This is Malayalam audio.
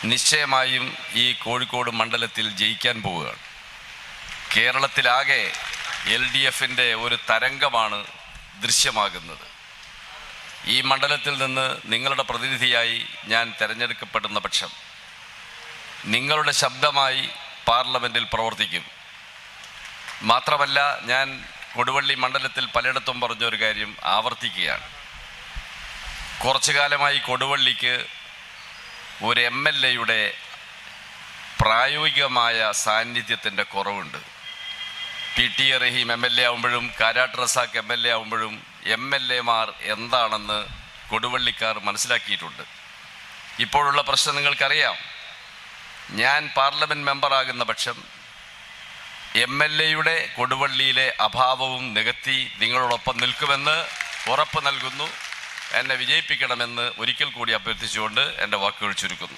നിശ്ചയമായും ഈ കോഴിക്കോട് മണ്ഡലത്തിൽ ജയിക്കാൻ പോവുകയാണ്. കേരളത്തിലാകെ LDFിൻ്റെ ഒരു തരംഗമാണ് ദൃശ്യമാകുന്നത്. ഈ മണ്ഡലത്തിൽ നിന്ന് നിങ്ങളുടെ പ്രതിനിധിയായി ഞാൻ തിരഞ്ഞെടുക്കപ്പെടുന്ന പക്ഷം നിങ്ങളുടെ ശബ്ദമായി പാർലമെൻറ്റിൽ പ്രവർത്തിക്കും. മാത്രമല്ല, ഞാൻ കൊടുവള്ളി മണ്ഡലത്തിൽ പലയിടത്തും പറഞ്ഞൊരു കാര്യം ആവർത്തിക്കുകയാണ്. കുറച്ചു കാലമായി കൊടുവള്ളിക്ക് ഒരു MLAയുടെ പ്രായോഗികമായ സാന്നിധ്യത്തിൻ്റെ കുറവുണ്ട്. PT റഹീം MLA ആവുമ്പോഴും കാരാട്ട് റസാഖ് MLA ആവുമ്പോഴും MLAമാർ എന്താണെന്ന് കൊടുവള്ളിക്കാർ മനസ്സിലാക്കിയിട്ടുണ്ട്. ഇപ്പോഴുള്ള പ്രശ്നം നിങ്ങൾക്കറിയാം. ഞാൻ പാർലമെൻറ്റ് മെമ്പറാകുന്ന പക്ഷം MLAയുടെ കൊടുവള്ളിയിലെ അഭാവവും നികത്തി നിങ്ങളോടൊപ്പം നിൽക്കുമെന്ന് ഉറപ്പ് നൽകുന്നു. എന്നെ വിജയിപ്പിക്കണമെന്ന് ഒരിക്കൽ കൂടി അഭ്യർത്ഥിച്ചുകൊണ്ട് എൻ്റെ വാക്കുകൾ ചുരുക്കുന്നു.